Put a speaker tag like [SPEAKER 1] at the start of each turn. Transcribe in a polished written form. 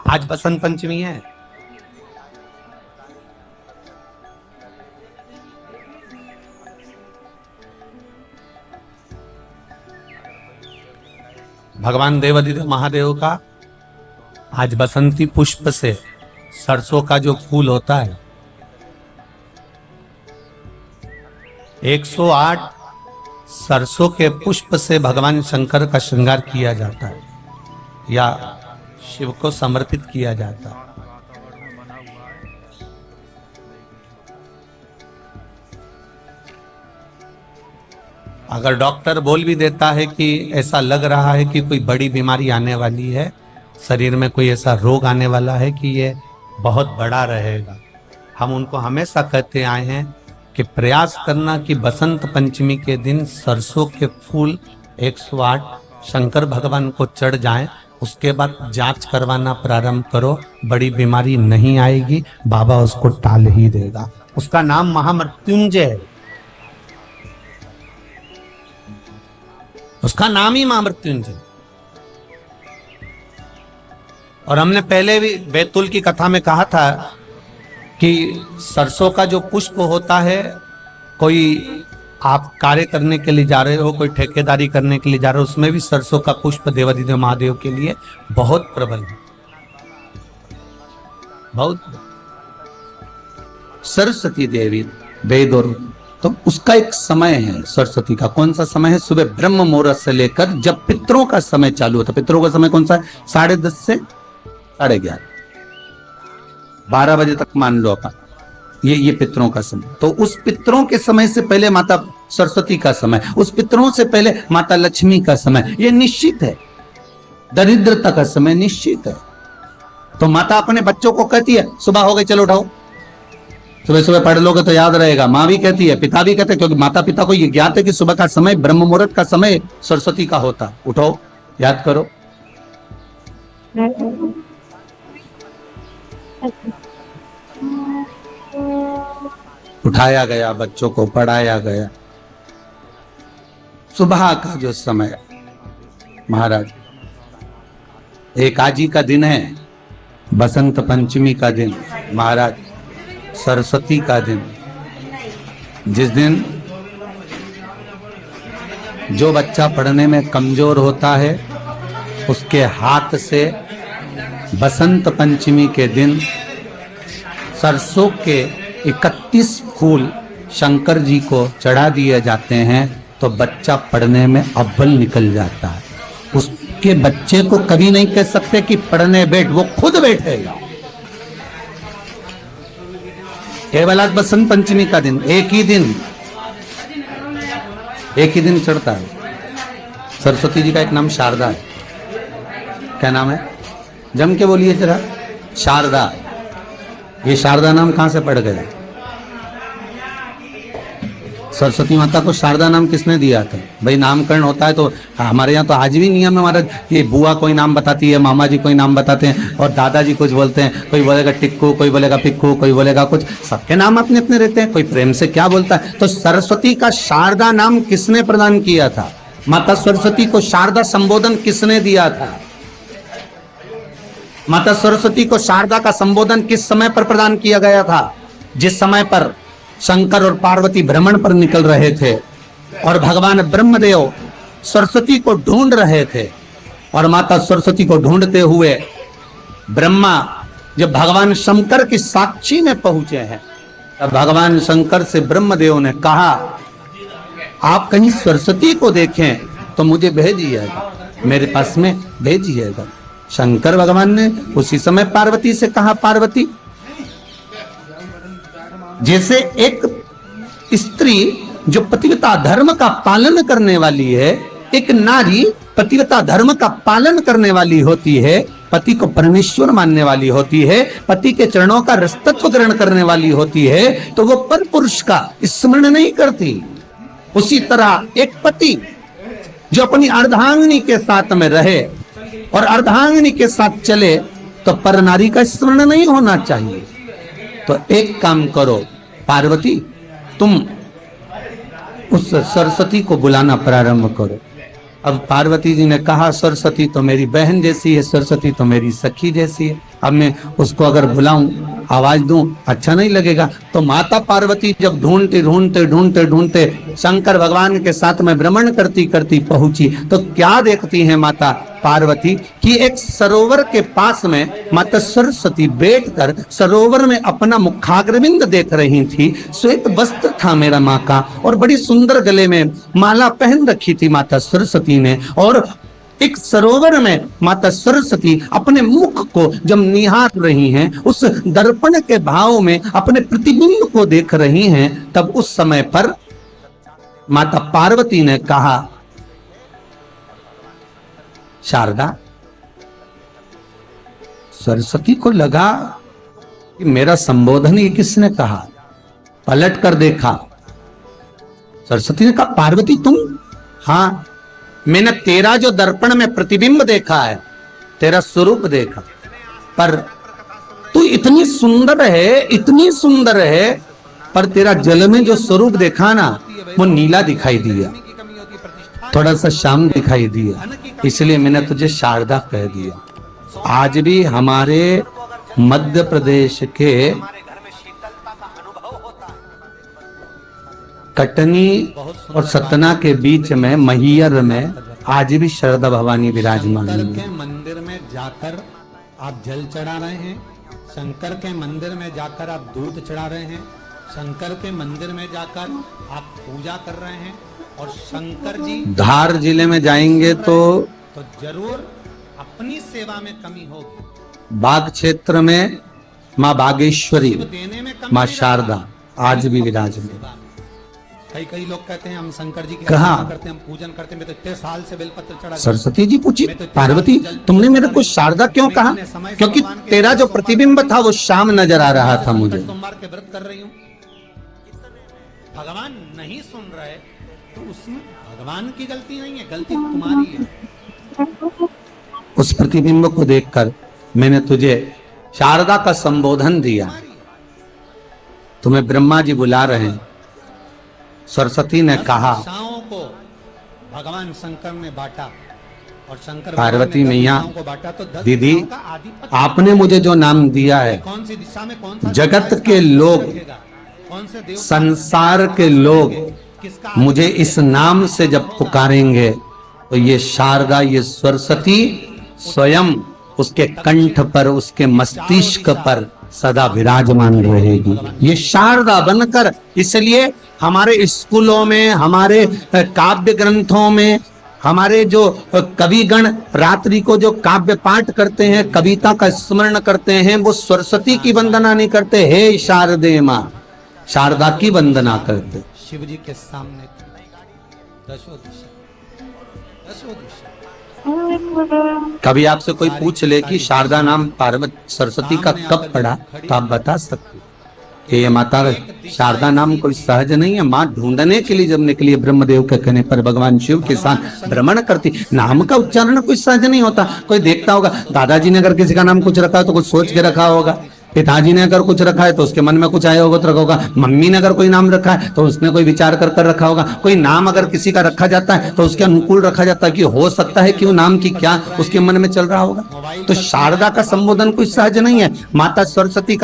[SPEAKER 1] आज बसंत पंचमी है। भगवान देवाधिदेव महादेव का आज बसंती पुष्प से सरसों का जो फूल होता है 108 सरसों के पुष्प से भगवान शंकर का श्रृंगार किया जाता है या शिव को समर्पित किया जाता है। अगर डॉक्टर बोल भी देता है कि ऐसा लग रहा है कि कोई बड़ी बीमारी आने वाली है, शरीर में कोई ऐसा रोग आने वाला है कि ये बहुत बड़ा रहेगा, हम उनको हमेशा कहते आए हैं कि प्रयास करना कि बसंत पंचमी के दिन सरसों के फूल 108 शंकर भगवान को चढ़ जाएं, उसके बाद जांच करवाना प्रारंभ करो, बड़ी बीमारी नहीं आएगी, बाबा उसको टाल ही देगा। उसका नाम महामृत्युंजय है, उसका नाम ही महामृत्युंजय। और हमने पहले भी बैतुल की कथा में कहा था कि सरसों का जो पुष्प होता है, कोई आप कार्य करने के लिए जा रहे हो, कोई ठेकेदारी करने के लिए जा रहे हो, उसमें भी सरसों का पुष्प देवाधिदेव महादेव के लिए बहुत प्रबल है, बहुत।
[SPEAKER 2] सरस्वती देवी वेद और तो उसका एक समय है सरस्वती का। कौन सा समय है? सुबह ब्रह्म मुहूर्त से लेकर जब पितरों का समय चालू होता है। पितरों का समय कौन सा है? 10:30 से 11:30, 12 बजे तक मान लो अपन, ये पितरों का समय। तो उस पितरों के समय से पहले माता सरस्वती का समय, उस पितरों से पहले माता लक्ष्मी का समय, ये निश्चित है। दरिद्रता का समय निश्चित है। तो माता अपने बच्चों को कहती है सुबह हो गई चलो उठाओ, सुबह सुबह पढ़ लोगे तो याद रहेगा। माँ भी कहती है, पिता भी कहते हैं, क्योंकि माता पिता को ये ज्ञात है कि सुबह का समय ब्रह्म मुहूर्त का समय सरस्वती का होता। उठो, याद करो। उठाया गया, बच्चों को पढ़ाया गया। सुबह का जो समय महाराज, एक आजी का दिन है, बसंत पंचमी का दिन महाराज, सरस्वती का दिन, जिस दिन जो बच्चा पढ़ने में कमजोर होता है उसके हाथ से बसंत पंचमी के दिन सरसों के 31 फूल शंकर जी को चढ़ा दिए जाते हैं, तो बच्चा पढ़ने में अव्वल निकल जाता है। उसके बच्चे को कभी नहीं कह सकते कि पढ़ने बैठ, वो खुद बैठेगा। केवल आज बसंत पंचमी का दिन, एक ही दिन चढ़ता है। सरस्वती जी का एक नाम शारदा है। क्या नाम है? जम के बोलिए जरा। शारदा। ये शारदा नाम कहां से पड़ गया? सरस्वती माता को शारदा नाम किसने दिया था? भाई नामकरण होता है तो हमारे यहाँ तो आज भी नियम है हमारा कि बुआ कोई नाम बताती है, मामा जी कोई नाम बताते हैं और दादाजी कुछ बोलते हैं। कोई बोलेगा टिक्कू, कोई बोलेगा पिक्कू, कोई बोलेगा कुछ, सबके नाम अपने अपने रहते हैं, कोई प्रेम से क्या बोलता है। तो सरस्वती का शारदा नाम किसने प्रदान किया था? माता सरस्वती को शारदा संबोधन किसने दिया था? माता सरस्वती को शारदा का संबोधन किस समय पर प्रदान किया गया था? जिस समय पर शंकर और पार्वती भ्रमण पर निकल रहे थे और भगवान ब्रह्मदेव सरस्वती को ढूंढ रहे थे, और माता सरस्वती को ढूंढते हुए ब्रह्मा जब भगवान शंकर की साक्षी में पहुंचे हैं, तब भगवान शंकर से ब्रह्मदेव ने कहा आप कहीं सरस्वती को देखें तो मुझे भेजिएगा, मेरे पास में भेजिएगा। शंकर भगवान ने उसी समय पार्वती से कहा, पार्वती, जैसे एक स्त्री जो पतिव्रता धर्म का पालन करने वाली है, एक नारी पतिव्रता धर्म का पालन करने वाली होती है, पति को परमेश्वर मानने वाली होती है, पति के चरणों का रसतत्व ग्रहण करने वाली होती है, तो वो पर पुरुष का स्मरण नहीं करती। उसी तरह एक पति जो अपनी अर्धांगिनी के साथ में रहे और अर्धांगिनी के साथ चले, तो पर नारी का स्मरण नहीं होना चाहिए। तो एक काम करो पार्वती, तुम उस सरस्वती को बुलाना प्रारंभ करो। अब पार्वती जी ने कहा सरस्वती तो मेरी बहन जैसी है, सरस्वती तो मेरी सखी जैसी है, अब मैं उसको अगर बुलाऊं, आवाज दूं, अच्छा नहीं लगेगा। तो माता पार्वती जब ढूंढते ढूंढते ढूंढते ढूंढते शंकर भगवान के साथ में भ्रमण करती करती पहुंची, तो क्या देखती है माता पार्वती कि एक सरोवर के पास में माता सरस्वती बैठकर सरोवर में अपना मुखाग्रविंद देख रही थी। श्वेत वस्त्र था मेरा माँ का, और बड़ी सुंदर गले में माला पहन रखी थी माता सरस्वती ने, और एक सरोवर में माता सरस्वती अपने मुख को जब निहार रही हैं, उस दर्पण के भाव में अपने प्रतिबिंब को देख रही हैं, तब उस समय पर माता पार्वती ने कहा, शारदा, सरस्वती को लगा कि मेरा संबोधन ये किसने कहा, पलट कर देखा, सरस्वती ने कहा, पार्वती तुम? हाँ, मैंने तेरा जो दर्पण में प्रतिबिंब देखा है, तेरा स्वरूप देखा, पर तू इतनी सुंदर है, इतनी सुंदर है, पर तेरा जल में जो स्वरूप देखा ना, वो नीला दिखाई दिया, थोड़ा सा श्याम दिखाई दिया, इसलिए मैंने तुझे शारदा कह दिया। आज भी हमारे मध्य प्रदेश के कटनी और सतना के बीच में मैहर में आज भी शारदा भवानी विराजमान है।
[SPEAKER 1] शंकर के मंदिर में जाकर आप जल चढ़ा रहे हैं, शंकर के मंदिर में जाकर आप दूध चढ़ा रहे हैं, शंकर के मंदिर में जाकर आप पूजा कर रहे हैं, और शंकर जी
[SPEAKER 2] धार जिले में जाएंगे तो
[SPEAKER 1] जरूर अपनी सेवा में कमी होगी।
[SPEAKER 2] बाग क्षेत्र में माँ बागेश्वरी,
[SPEAKER 1] देने में कमी
[SPEAKER 2] माँ
[SPEAKER 1] नहीं
[SPEAKER 2] शारदा आज भी विराजमान।
[SPEAKER 1] कई कई लोग कहते हैं हम शंकर जी की
[SPEAKER 2] कहा?
[SPEAKER 1] आराधना करते हैं, हम पूजन करते हैं, मैं तो इतने साल से बेलपत्र चढ़ा।
[SPEAKER 2] सरस्वती जी पूछी, पार्वती तुमने मेरे को शारदा क्यों कहा? क्योंकि तेरा जो प्रतिबिंब था वो शाम नजर आ रहा था मुझे।
[SPEAKER 1] सोमवार के व्रत कर रही हूँ, भगवान नहीं सुन रहे तो उसमें भगवान की गलती नहीं है, गलती तुम्हारी है।
[SPEAKER 2] उस प्रतिबिंब को देखकर मैंने तुझे शारदा का संबोधन दिया। तुम्हें ब्रह्मा जी बुला रहे हैं। सरस्वती ने कहा,
[SPEAKER 1] को भगवान शंकर ने बांटा, और शंकर
[SPEAKER 2] पार्वती मैया,
[SPEAKER 1] को बांटा, तो 10
[SPEAKER 2] दीदी
[SPEAKER 1] दिशाओं का आधिपत्य
[SPEAKER 2] आपने मुझे जो नाम दिया है,
[SPEAKER 1] कौन सी दिशा में कौन सा
[SPEAKER 2] जगत के लोग,
[SPEAKER 1] कौन से देव,
[SPEAKER 2] संसार के लोग
[SPEAKER 1] किसका
[SPEAKER 2] मुझे इस नाम से जब पुकारेंगे, तो ये शारदा, ये सरस्वती स्वयं उसके कंठ पर, उसके मस्तिष्क पर सदा विराजमान रहेगी, ये शारदा बनकर। इसलिए हमारे स्कूलों में, हमारे काव्य ग्रंथों में, हमारे जो कविगण रात्रि को जो काव्य पाठ करते हैं, कविता का स्मरण करते हैं, वो सरस्वती की वंदना नहीं करते, हे शारदे माँ, शारदा की वंदना करते।
[SPEAKER 1] शिव जी के सामने दशो दिशा, दशो दिशा।
[SPEAKER 2] कभी आपसे कोई पूछ ले कि शारदा नाम पार्वती सरस्वती का कब पड़ा, तो आप बता सकते कि ये माता शारदा नाम कोई सहज नहीं है। माँ ढूंढने के लिए जब निकली, ब्रह्मदेव के कहने पर भगवान शिव के साथ भ्रमण करती, नाम का उच्चारण कोई सहज नहीं होता। कोई देखता होगा, दादाजी ने अगर किसी का नाम कुछ रखा तो कुछ सोच के रखा होगा, पिताजी ने अगर कुछ रखा है तो उसके मन में कुछ आया होगा तो रखा होगा, मम्मी ने अगर कोई नाम रखा है तो उसने कोई विचार कर कर रखा होगा। कोई नाम अगर किसी का रखा जाता है तो उसके अनुकूल रखा जाता है कि हो सकता है कि वो नाम की क्या उसके मन में चल रहा होगा। तो शारदा का संबोधन कोई सहज नहीं है। माता सरस्वती का